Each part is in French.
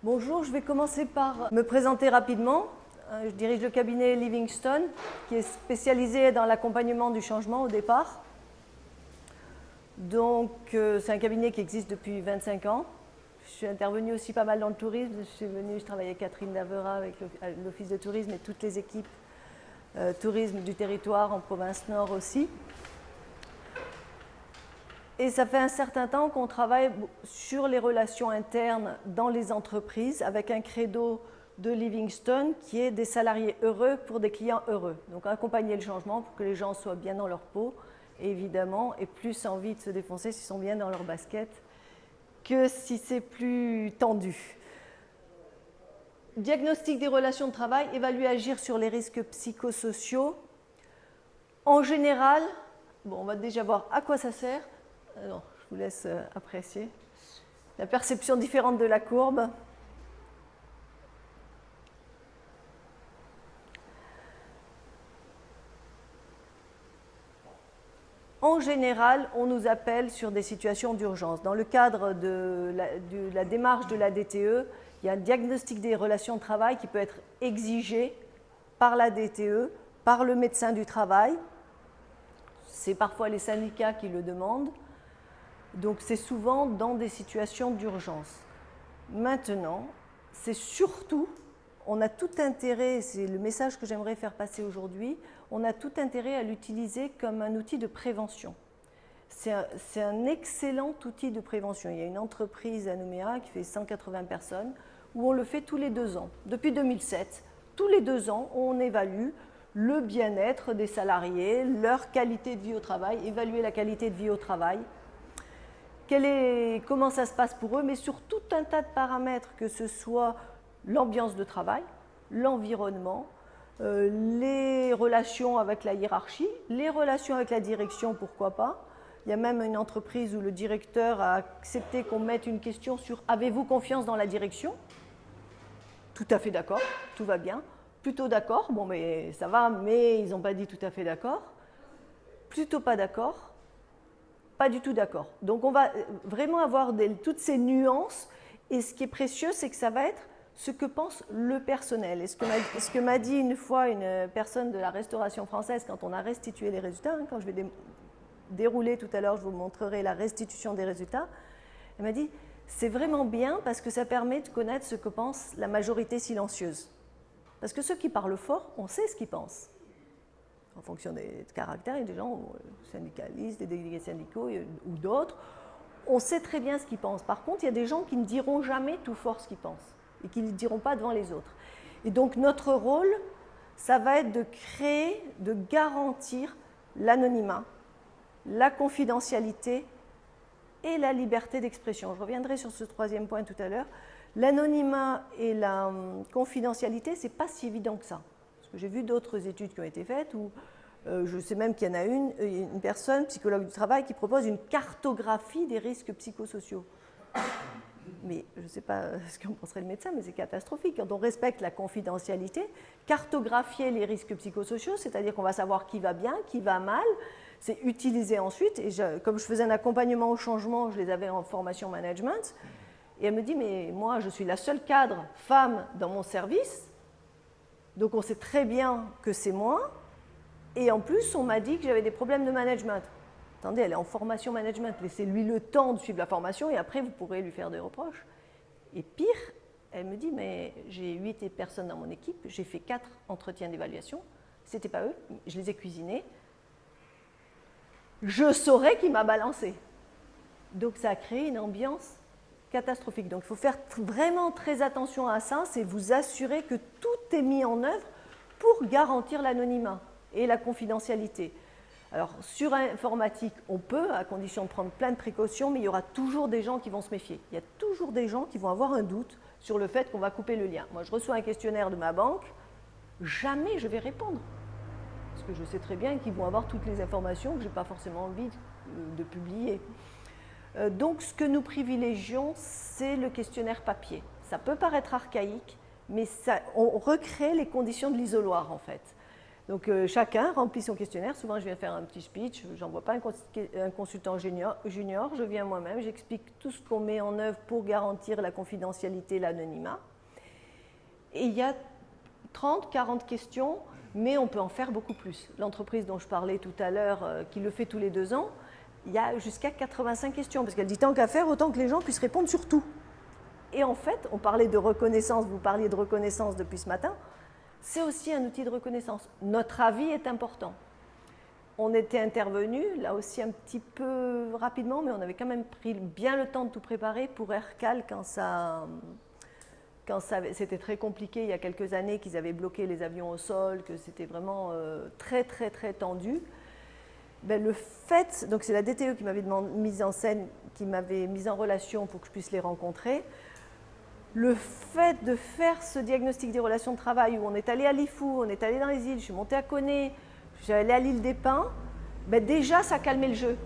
Bonjour, je vais commencer par me présenter rapidement. Je dirige le cabinet Livingstone, qui est spécialisé dans l'accompagnement du changement au départ. Donc, c'est un cabinet qui existe depuis 25 ans. Je suis intervenue aussi pas mal dans le tourisme. Je travaillais avec Catherine Davera, avec l'Office de tourisme et toutes les équipes tourisme du territoire en province nord aussi. Et ça fait un certain temps qu'on travaille sur les relations internes dans les entreprises avec un credo de Livingstone qui est des salariés heureux pour des clients heureux. Donc accompagner le changement pour que les gens soient bien dans leur peau, et évidemment, et plus envie de se défoncer s'ils sont bien dans leur basket que si c'est plus tendu. Diagnostic des relations de travail, évaluer, agir sur les risques psychosociaux. En général, bon, on va déjà voir à quoi ça sert. Alors, je vous laisse apprécier la perception différente de la courbe. En général, on nous appelle sur des situations d'urgence. Dans le cadre de la démarche de la DTE, il y a un diagnostic des relations de travail qui peut être exigé par la DTE, par le médecin du travail. C'est parfois les syndicats qui le demandent. Donc c'est souvent dans des situations d'urgence. Maintenant, c'est surtout, on a tout intérêt, c'est le message que j'aimerais faire passer aujourd'hui, on a tout intérêt à l'utiliser comme un outil de prévention. C'est un excellent outil de prévention. Il y a une entreprise à Nouméa qui fait 180 personnes où on le fait tous les 2 ans. Depuis 2007, tous les 2 ans, on évalue le bien-être des salariés, leur qualité de vie au travail, évaluer la qualité de vie au travail. Comment ça se passe pour eux, mais sur tout un tas de paramètres, que ce soit l'ambiance de travail, l'environnement, les relations avec la hiérarchie, les relations avec la direction, pourquoi pas. Il y a même une entreprise où le directeur a accepté qu'on mette une question sur « Avez-vous confiance dans la direction ?» Tout à fait d'accord, tout va bien. Plutôt d'accord, bon mais ça va, mais ils n'ont pas dit tout à fait d'accord. Plutôt pas d'accord. Pas du tout d'accord. Donc on va vraiment avoir toutes ces nuances et ce qui est précieux, c'est que ça va être ce que pense le personnel. Et ce que m'a dit une fois une personne de la restauration française quand on a restitué les résultats, quand je vais dérouler tout à l'heure, je vous montrerai la restitution des résultats, elle m'a dit « c'est vraiment bien parce que ça permet de connaître ce que pense la majorité silencieuse. Parce que ceux qui parlent fort, on sait ce qu'ils pensent. » En fonction des caractères, il y a des gens syndicalistes, des délégués syndicaux ou d'autres. On sait très bien ce qu'ils pensent. Par contre, il y a des gens qui ne diront jamais tout fort ce qu'ils pensent et qui ne le diront pas devant les autres. Et donc, notre rôle, ça va être de créer, de garantir l'anonymat, la confidentialité et la liberté d'expression. Je reviendrai sur ce 3e point tout à l'heure. L'anonymat et la confidentialité, ce n'est pas si évident que ça. J'ai vu d'autres études qui ont été faites où je sais même qu'il y en a une personne, psychologue du travail, qui propose une cartographie des risques psychosociaux. Mais je ne sais pas ce qu'en penserait le médecin, mais c'est catastrophique. Quand on respecte la confidentialité, cartographier les risques psychosociaux, c'est-à-dire qu'on va savoir qui va bien, qui va mal, c'est utiliser ensuite. Et comme je faisais un accompagnement au changement, je les avais en formation management. Et elle me dit, mais moi, je suis la seule cadre femme dans mon service. Donc on sait très bien que c'est moi, et en plus on m'a dit que j'avais des problèmes de management. Attendez, elle est en formation management, laissez-lui le temps de suivre la formation et après vous pourrez lui faire des reproches. Et pire, elle me dit, mais j'ai 8 personnes dans mon équipe, j'ai fait 4 entretiens d'évaluation, c'était pas eux, je les ai cuisinés. Je saurais qui m'a balancé. Donc ça a créé une ambiance catastrophique. Donc il faut faire vraiment très attention à ça, c'est vous assurer que tout est mis en œuvre pour garantir l'anonymat et la confidentialité. Alors sur informatique, on peut, à condition de prendre plein de précautions, mais il y aura toujours des gens qui vont se méfier. Il y a toujours des gens qui vont avoir un doute sur le fait qu'on va couper le lien. Moi, je reçois un questionnaire de ma banque, jamais je vais répondre. Parce que je sais très bien qu'ils vont avoir toutes les informations que je n'ai pas forcément envie de publier. Donc, ce que nous privilégions, c'est le questionnaire papier. Ça peut paraître archaïque, mais on recrée les conditions de l'isoloir, en fait. Donc chacun remplit son questionnaire. Souvent, je viens faire un petit speech. Je n'envoie pas un consultant junior. Je viens moi-même. J'explique tout ce qu'on met en œuvre pour garantir la confidentialité, l'anonymat. Et il y a 30, 40 questions, mais on peut en faire beaucoup plus. L'entreprise dont je parlais tout à l'heure, qui le fait tous les 2 ans, il y a jusqu'à 85 questions. Parce qu'elle dit tant qu'à faire, autant que les gens puissent répondre sur tout. Et en fait, on parlait de reconnaissance, vous parliez de reconnaissance depuis ce matin. C'est aussi un outil de reconnaissance. Notre avis est important. On était intervenu, là aussi un petit peu rapidement, mais on avait quand même pris bien le temps de tout préparer pour AirCal quand c'était très compliqué il y a quelques années, qu'ils avaient bloqué les avions au sol, que c'était vraiment très tendu. Ben, le fait, donc c'est la DTE qui m'avait mis en scène, qui m'avait mis en relation pour que je puisse les rencontrer. Le fait de faire ce diagnostic des relations de travail où on est allé à Lifou, on est allé dans les îles, je suis montée à Koné, je suis allée à l'île des Pins, ben déjà ça calmait le jeu.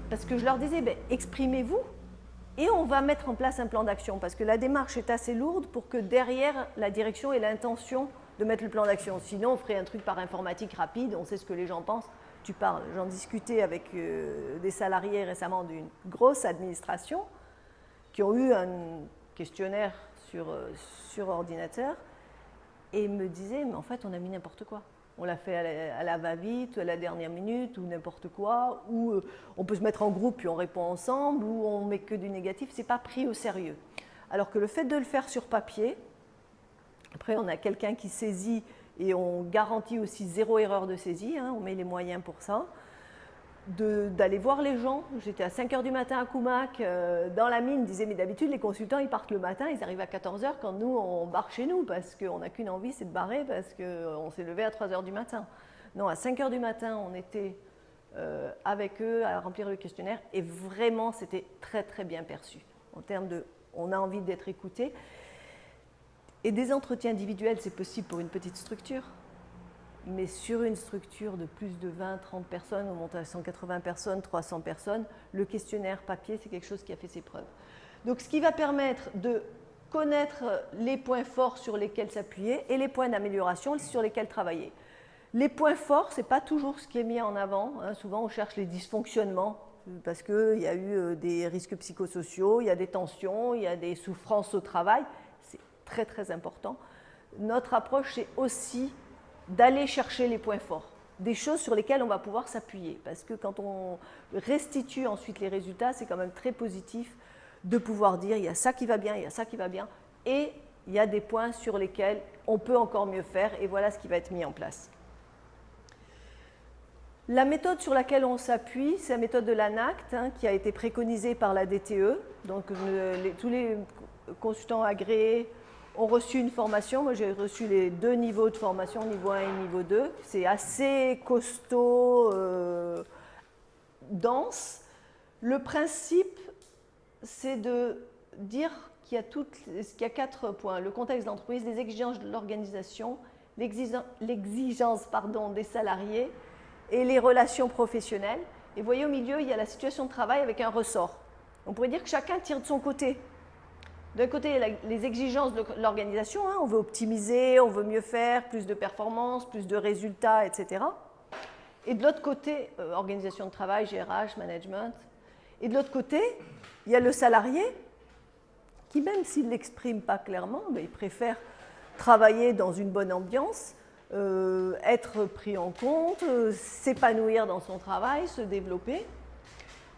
Parce que je leur disais, ben, exprimez-vous et on va mettre en place un plan d'action. Parce que la démarche est assez lourde pour que derrière la direction ait l'intention de mettre le plan d'action. Sinon, on ferait un truc par informatique rapide, on sait ce que les gens pensent. Tu parles, j'en discutais avec des salariés récemment d'une grosse administration qui ont eu un questionnaire sur ordinateur et me disait mais en fait on a mis n'importe quoi. On l'a fait à la va-vite, à la dernière minute ou n'importe quoi, ou on peut se mettre en groupe puis on répond ensemble, ou on met que du négatif, c'est pas pris au sérieux. Alors que le fait de le faire sur papier, après on a quelqu'un qui saisit et on garantit aussi 0 erreur de saisie, hein, on met les moyens pour ça. D'aller voir les gens. J'étais à 5h du matin à Koumak, dans la mine, disait mais d'habitude les consultants ils partent le matin, ils arrivent à 14h quand nous on barre chez nous parce qu'on n'a qu'une envie, c'est de barrer parce qu'on s'est levé à 3h du matin. Non, à 5h du matin on était avec eux à remplir le questionnaire et vraiment c'était très bien perçu en termes de on a envie d'être écouté. Et des entretiens individuels c'est possible pour une petite structure. Mais sur une structure de plus de 20, 30 personnes, on monte à 180 personnes, 300 personnes, le questionnaire papier, c'est quelque chose qui a fait ses preuves. Donc, ce qui va permettre de connaître les points forts sur lesquels s'appuyer et les points d'amélioration sur lesquels travailler. Les points forts, ce n'est pas toujours ce qui est mis en avant. Hein. Souvent, on cherche les dysfonctionnements parce qu'il y a eu des risques psychosociaux, il y a des tensions, il y a des souffrances au travail. C'est très important. Notre approche, c'est aussi d'aller chercher les points forts, des choses sur lesquelles on va pouvoir s'appuyer. Parce que quand on restitue ensuite les résultats, c'est quand même très positif de pouvoir dire il y a ça qui va bien, il y a ça qui va bien, et il y a des points sur lesquels on peut encore mieux faire, et voilà ce qui va être mis en place. La méthode sur laquelle on s'appuie, c'est la méthode de l'ANACT, hein, qui a été préconisée par la DTE. Donc tous les consultants agréés ont reçu une formation. Moi, j'ai reçu les 2 niveaux de formation, niveau 1 et niveau 2. C'est assez costaud, dense. Le principe, c'est de dire qu'il y a 4 points. Le contexte de l'entreprise, les exigences de l'organisation, l'exigence des salariés et les relations professionnelles. Et vous voyez, au milieu, il y a la situation de travail avec un ressort. On pourrait dire que chacun tire de son côté. D'un côté, les exigences de l'organisation, hein, on veut optimiser, on veut mieux faire, plus de performances, plus de résultats, etc. Et de l'autre côté, organisation de travail, GRH, management. Et de l'autre côté, il y a le salarié qui, même s'il ne l'exprime pas clairement, mais il préfère travailler dans une bonne ambiance, être pris en compte, s'épanouir dans son travail, se développer.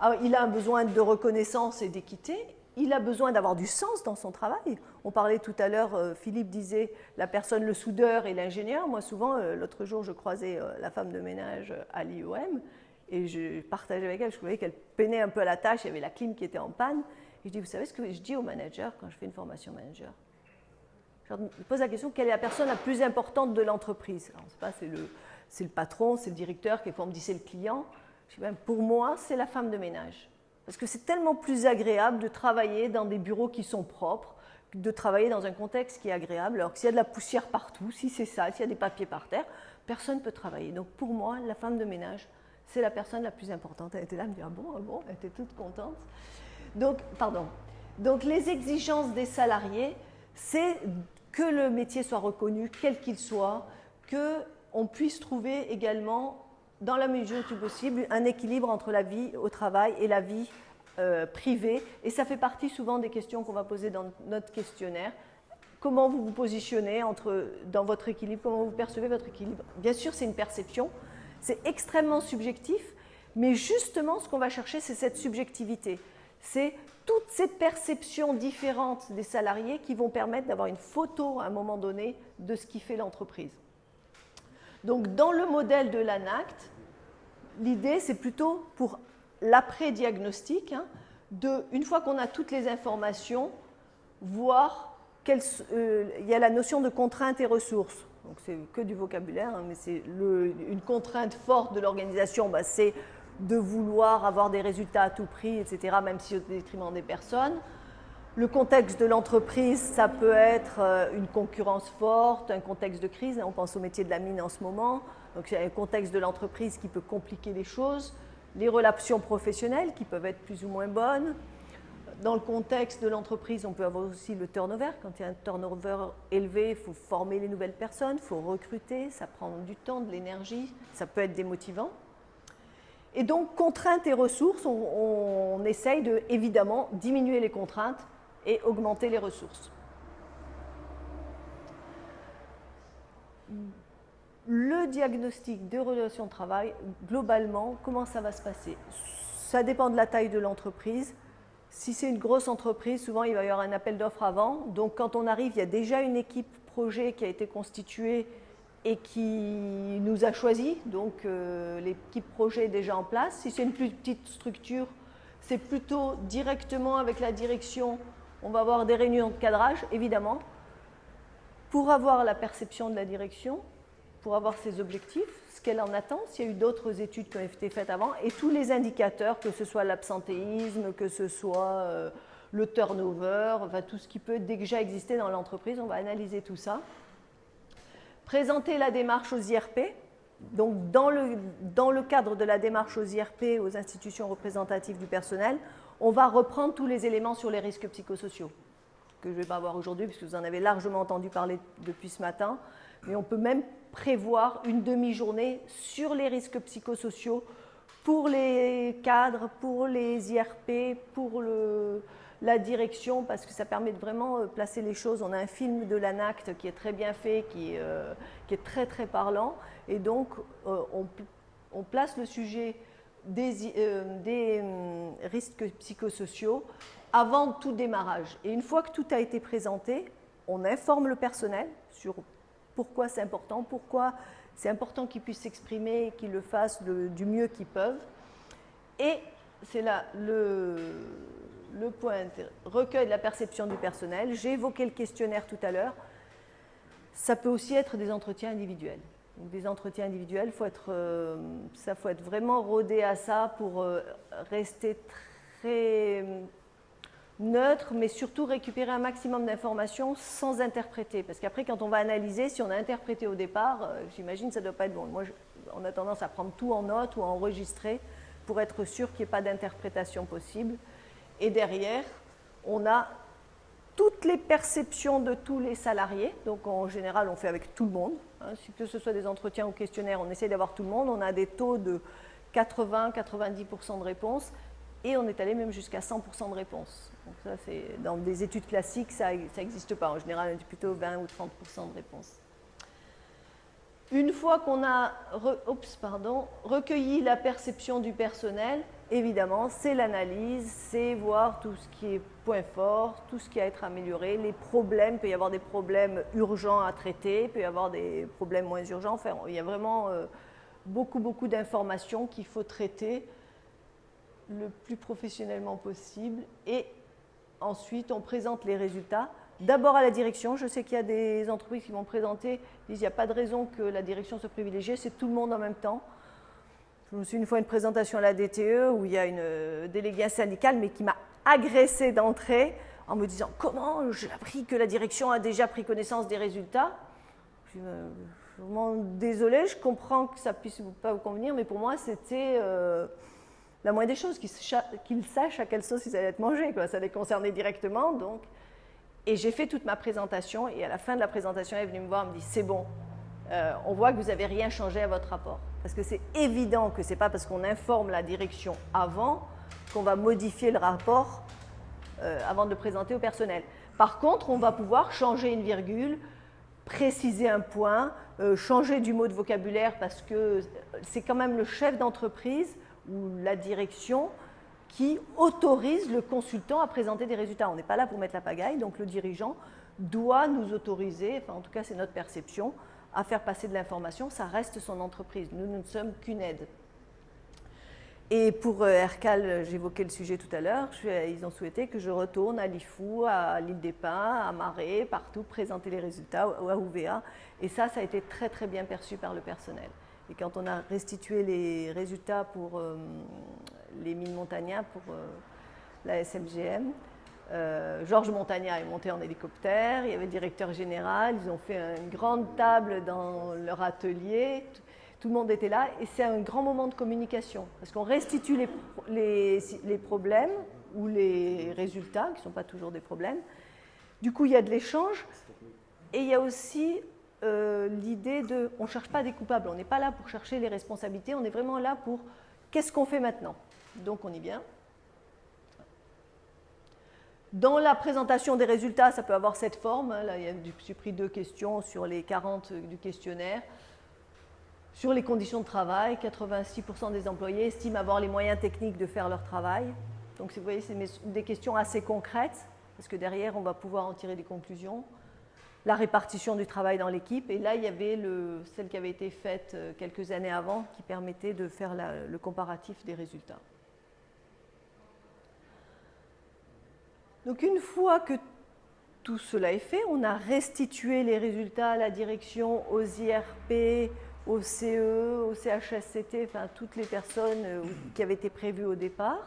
Alors, il a un besoin de reconnaissance et d'équité. Il a besoin d'avoir du sens dans son travail. On parlait tout à l'heure, Philippe disait la personne, le soudeur et l'ingénieur. Moi, souvent, l'autre jour, je croisais la femme de ménage à l'IOM et je partageais avec elle. Je voyais qu'elle peinait un peu à la tâche. Il y avait la clim qui était en panne. Et je dis, vous savez ce que je dis aux managers quand je fais une formation manager? Je pose la question, quelle est la personne la plus importante de l'entreprise? Alors, c'est le patron, c'est le directeur, quelquefois on me dit c'est le client. Je dis, ben, pour moi, c'est la femme de ménage. Parce que c'est tellement plus agréable de travailler dans des bureaux qui sont propres, de travailler dans un contexte qui est agréable. Alors que s'il y a de la poussière partout, si c'est ça, s'il y a des papiers par terre, personne ne peut travailler. Donc pour moi, la femme de ménage, c'est la personne la plus importante. Elle était là, elle me dit, ah bon, elle était toute contente. Donc les exigences des salariés, c'est que le métier soit reconnu, quel qu'il soit, qu'il on puisse trouver également, dans la mesure du possible, un équilibre entre la vie au travail et la vie privée. Et ça fait partie souvent des questions qu'on va poser dans notre questionnaire. Comment vous vous positionnez dans votre équilibre, comment vous percevez votre équilibre. Bien sûr, c'est une perception, c'est extrêmement subjectif, mais justement, ce qu'on va chercher, c'est cette subjectivité. C'est toutes ces perceptions différentes des salariés qui vont permettre d'avoir une photo à un moment donné de ce qui fait l'entreprise. Donc, dans le modèle de l'ANACT, l'idée, c'est plutôt pour l'après-diagnostic, hein, une fois qu'on a toutes les informations, voir il y a la notion de contrainte et ressources. Donc, c'est que du vocabulaire, hein, mais c'est une contrainte forte de l'organisation, bah, c'est de vouloir avoir des résultats à tout prix, etc., même si au détriment des personnes. Le contexte de l'entreprise, ça peut être une concurrence forte, un contexte de crise. On pense au métier de la mine en ce moment. Donc, il y a un contexte de l'entreprise qui peut compliquer les choses. Les relations professionnelles qui peuvent être plus ou moins bonnes. Dans le contexte de l'entreprise, on peut avoir aussi le turnover. Quand il y a un turnover élevé, il faut former les nouvelles personnes, il faut recruter, ça prend du temps, de l'énergie, ça peut être démotivant. Et donc, contraintes et ressources, on essaye de, évidemment, diminuer les contraintes et augmenter les ressources. Le diagnostic de relations de travail, globalement, comment ça va se passer? Ça dépend de la taille de l'entreprise. Si c'est une grosse entreprise, souvent il va y avoir un appel d'offres avant. Donc quand on arrive, il y a déjà une équipe projet qui a été constituée et qui nous a choisis. Donc l'équipe projet est déjà en place. Si c'est une plus petite structure, c'est plutôt directement avec la direction. On va avoir des réunions de cadrage, évidemment, pour avoir la perception de la direction, pour avoir ses objectifs, ce qu'elle en attend, s'il y a eu d'autres études qui ont été faites avant, et tous les indicateurs, que ce soit l'absentéisme, que ce soit le turnover, enfin, tout ce qui peut déjà exister dans l'entreprise, on va analyser tout ça. Présenter la démarche aux IRP. Donc, dans le cadre de la démarche aux IRP, aux institutions représentatives du personnel, on va reprendre tous les éléments sur les risques psychosociaux, que je ne vais pas avoir aujourd'hui, puisque vous en avez largement entendu parler depuis ce matin. Mais on peut même prévoir une demi-journée sur les risques psychosociaux pour les cadres, pour les IRP, pour la direction, parce que ça permet de vraiment placer les choses. On a un film de l'ANACT qui est très bien fait, qui est très très parlant, et donc on place le sujet des risques psychosociaux avant tout démarrage. Et une fois que tout a été présenté, on informe le personnel sur pourquoi c'est important, pourquoi c'est important qu'ils puissent s'exprimer et qu'ils le fassent du mieux qu'ils peuvent. Et c'est là le point recueil de la perception du personnel. J'ai évoqué le questionnaire tout à l'heure. Ça peut aussi être des entretiens individuels. Donc, des entretiens individuels, faut être vraiment rodé à ça pour rester très neutre, mais surtout récupérer un maximum d'informations sans interpréter. Parce qu'après, quand on va analyser, si on a interprété au départ, j'imagine que ça ne doit pas être bon. Moi, on a tendance à prendre tout en note ou à enregistrer pour être sûr qu'il n'y ait pas d'interprétation possible. Et derrière, on a toutes les perceptions de tous les salariés. Donc, en général, on fait avec tout le monde. Hein, que ce soit des entretiens ou questionnaires, on essaie d'avoir tout le monde. On a des taux de 80-90% de réponses. Et on est allé même jusqu'à 100% de réponses. Donc ça, dans des études classiques, ça n'existe pas. En général, on est plutôt 20 ou 30% de réponses. Une fois qu'on a recueilli la perception du personnel, évidemment, c'est l'analyse, c'est voir tout ce qui est point fort, tout ce qui a à être amélioré, les problèmes. Il peut y avoir des problèmes urgents à traiter, il peut y avoir des problèmes moins urgents. Enfin, il y a vraiment beaucoup d'informations qu'il faut traiter le plus professionnellement possible, et ensuite on présente les résultats d'abord à la direction. Je sais qu'il y a des entreprises qui vont présenter, disent il n'y a pas de raison que la direction soit privilégiée, c'est tout le monde en même temps. Je me suis une fois une présentation à la DTE où il y a une déléguée syndicale mais qui m'a agressée d'entrée en me disant comment j'ai appris que la direction a déjà pris connaissance des résultats. Je suis vraiment désolée, je comprends que ça ne puisse pas vous convenir, mais pour moi c'était la moindre des choses, qu'ils sachent à quelle sauce ils allaient être mangés, quoi. Ça les concernait directement. Donc. Et j'ai fait toute ma présentation, et à la fin de la présentation, elle est venue me voir, elle me dit « c'est bon, on voit que vous n'avez rien changé à votre rapport. Parce que c'est évident que ce n'est pas parce qu'on informe la direction avant qu'on va modifier le rapport avant de le présenter au personnel. Par contre, on va pouvoir changer une virgule, préciser un point, changer du mot de vocabulaire parce que c'est quand même le chef d'entreprise ou la direction qui autorise le consultant à présenter des résultats. On n'est pas là pour mettre la pagaille, donc le dirigeant doit nous autoriser, enfin en tout cas c'est notre perception, à faire passer de l'information, ça reste son entreprise. Nous ne sommes qu'une aide. Et pour Hercal, j'évoquais le sujet tout à l'heure, ils ont souhaité que je retourne à l'IFU, à l'île des Pins, à Marais, partout, présenter les résultats, à UVA. Et ça a été très très bien perçu par le personnel. Et quand on a restitué les résultats pour les mines Montagna, pour la SMGM, Georges Montagna est monté en hélicoptère, il y avait le directeur général, ils ont fait une grande table dans leur atelier, tout le monde était là et c'est un grand moment de communication parce qu'on restitue les problèmes ou les résultats qui ne sont pas toujours des problèmes. Du coup, il y a de l'échange et il y a aussi l'idée de, on ne cherche pas des coupables, on n'est pas là pour chercher les responsabilités, on est vraiment là pour qu'est-ce qu'on fait maintenant. Donc on y vient. Dans la présentation des résultats, ça peut avoir cette forme. Là, j'ai pris 2 questions sur les 40 du questionnaire. Sur les conditions de travail, 86% des employés estiment avoir les moyens techniques de faire leur travail. Donc, vous voyez, c'est des questions assez concrètes, parce que derrière, on va pouvoir en tirer des conclusions. La répartition du travail dans l'équipe. Et là, il y avait celle qui avait été faite quelques années avant, qui permettait de faire le comparatif des résultats. Donc une fois que tout cela est fait, on a restitué les résultats à la direction, aux IRP, au CE, au CHSCT, enfin toutes les personnes qui avaient été prévues au départ.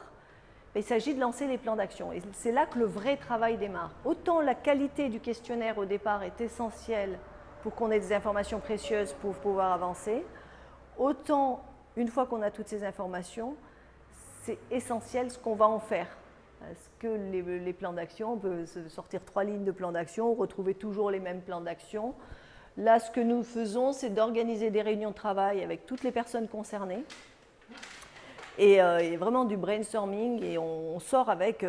Il s'agit de lancer les plans d'action. Et c'est là que le vrai travail démarre. Autant la qualité du questionnaire au départ est essentielle pour qu'on ait des informations précieuses pour pouvoir avancer, autant une fois qu'on a toutes ces informations, c'est essentiel ce qu'on va en faire. Parce que les plans d'action, on peut sortir 3 lignes de plans d'action, retrouver toujours les mêmes plans d'action. Là, ce que nous faisons, c'est d'organiser des réunions de travail avec toutes les personnes concernées. Et vraiment du brainstorming. Et on sort avec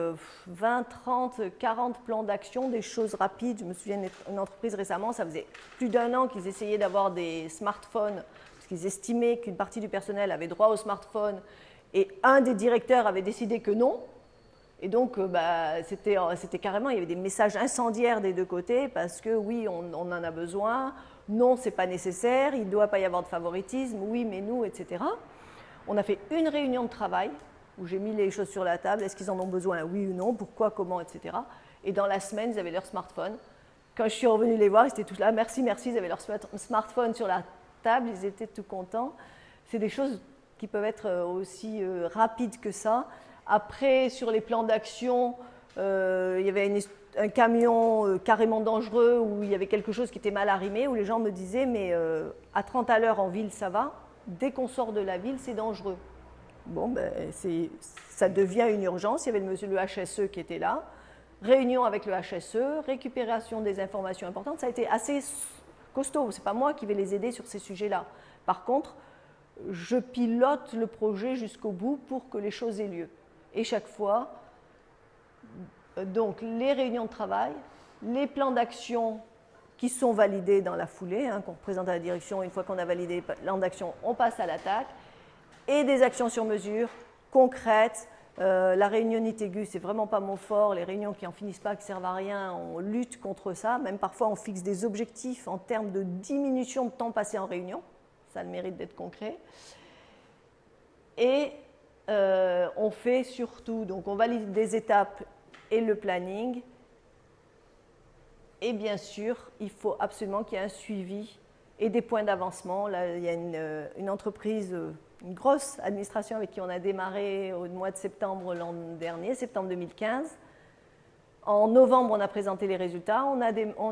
20, 30, 40 plans d'action, des choses rapides. Je me souviens d'une entreprise récemment, ça faisait plus d'1 an qu'ils essayaient d'avoir des smartphones, parce qu'ils estimaient qu'une partie du personnel avait droit au smartphone. Et un des directeurs avait décidé que non. Et donc, c'était carrément, il y avait des messages incendiaires des 2 côtés, parce que oui, on en a besoin, non, ce n'est pas nécessaire, il ne doit pas y avoir de favoritisme, oui, mais nous, etc. On a fait une réunion de travail, où j'ai mis les choses sur la table, est-ce qu'ils en ont besoin, oui ou non, pourquoi, comment, etc. Et dans la semaine, ils avaient leur smartphone. Quand je suis revenue les voir, ils étaient tous là, merci, merci, ils avaient leur smartphone sur la table, ils étaient tout contents. C'est des choses qui peuvent être aussi rapides que ça. Après, sur les plans d'action, il y avait un camion carrément dangereux où il y avait quelque chose qui était mal arrimé, où les gens me disaient, mais à 30 à l'heure en ville, ça va. Dès qu'on sort de la ville, c'est dangereux. Bon, ça devient une urgence. Il y avait le HSE qui était là. Réunion avec le HSE, récupération des informations importantes. Ça a été assez costaud. Ce n'est pas moi qui vais les aider sur ces sujets-là. Par contre, je pilote le projet jusqu'au bout pour que les choses aient lieu. Et chaque fois, donc les réunions de travail, les plans d'action qui sont validés dans la foulée, qu'on présente à la direction, une fois qu'on a validé les plans d'action, on passe à l'attaque, et des actions sur mesure, concrètes. La réunionnite aiguë, c'est vraiment pas mon fort, les réunions qui n'en finissent pas, qui ne servent à rien, on lutte contre ça, même parfois on fixe des objectifs en termes de diminution de temps passé en réunion, ça a le mérite d'être concret. Et on fait surtout, donc on valide des étapes et le planning. Et bien sûr, il faut absolument qu'il y ait un suivi et des points d'avancement. Là, il y a une entreprise, une grosse administration avec qui on a démarré au mois de septembre l'an dernier, septembre 2015. En novembre, on a présenté les résultats. On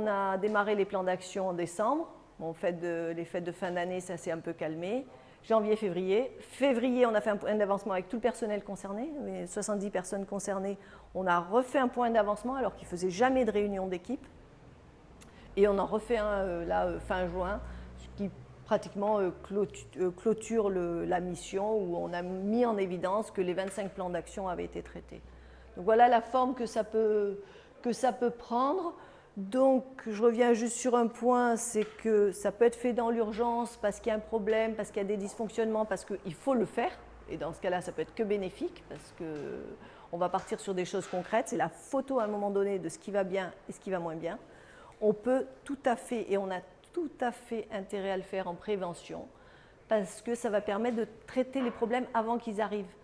a démarré les plans d'action en décembre. Bon, les fêtes de fin d'année, ça s'est un peu calmé. Janvier, février. Février, on a fait un point d'avancement avec tout le personnel concerné, les 70 personnes concernées. On a refait un point d'avancement alors qu'ils ne faisaient jamais de réunion d'équipe. Et on en refait un fin juin, ce qui pratiquement clôture la mission, où on a mis en évidence que les 25 plans d'action avaient été traités. Donc voilà la forme que ça peut prendre. Donc je reviens juste sur un point, c'est que ça peut être fait dans l'urgence parce qu'il y a un problème, parce qu'il y a des dysfonctionnements, parce qu'il faut le faire. Et dans ce cas-là, ça peut être que bénéfique, parce qu'on va partir sur des choses concrètes. C'est la photo à un moment donné de ce qui va bien et ce qui va moins bien. On peut tout à fait, et on a tout à fait intérêt à le faire en prévention, parce que ça va permettre de traiter les problèmes avant qu'ils arrivent.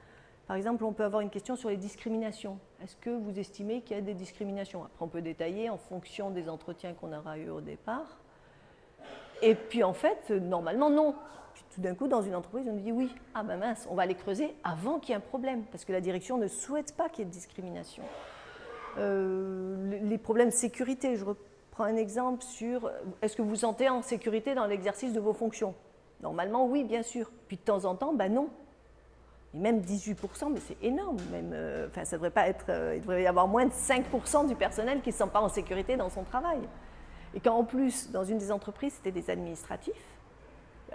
Par exemple, on peut avoir une question sur les discriminations. Est-ce que vous estimez qu'il y a des discriminations? Après, on peut détailler en fonction des entretiens qu'on aura eus au départ. Et puis, en fait, normalement, non. Puis, tout d'un coup, dans une entreprise, on nous dit oui. Ah ben mince, on va les creuser avant qu'il y ait un problème, parce que la direction ne souhaite pas qu'il y ait de discrimination. Les problèmes de sécurité, je reprends un exemple sur est-ce que vous vous sentez en sécurité dans l'exercice de vos fonctions? Normalement, oui, bien sûr. Puis, de temps en temps, ben non. Et même 18%, mais c'est énorme. Même, ça devrait pas être, il devrait y avoir moins de 5% du personnel qui ne se sent pas en sécurité dans son travail. Et quand en plus, dans une des entreprises, c'était des administratifs,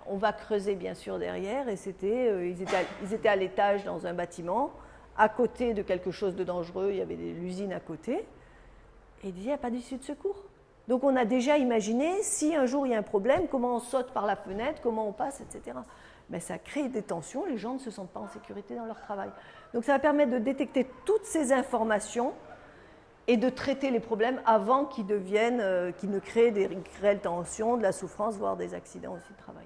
on va creuser bien sûr derrière, et ils étaient à l'étage dans un bâtiment, à côté de quelque chose de dangereux, il y avait l'usine à côté, et ils disaient, il n'y a pas d'issue de secours. Donc on a déjà imaginé, si un jour il y a un problème, comment on saute par la fenêtre, comment on passe, etc. Mais ça crée des tensions, les gens ne se sentent pas en sécurité dans leur travail. Donc ça va permettre de détecter toutes ces informations et de traiter les problèmes avant qu'ils ne créent des réelles tensions, de la souffrance, voire des accidents aussi de travail.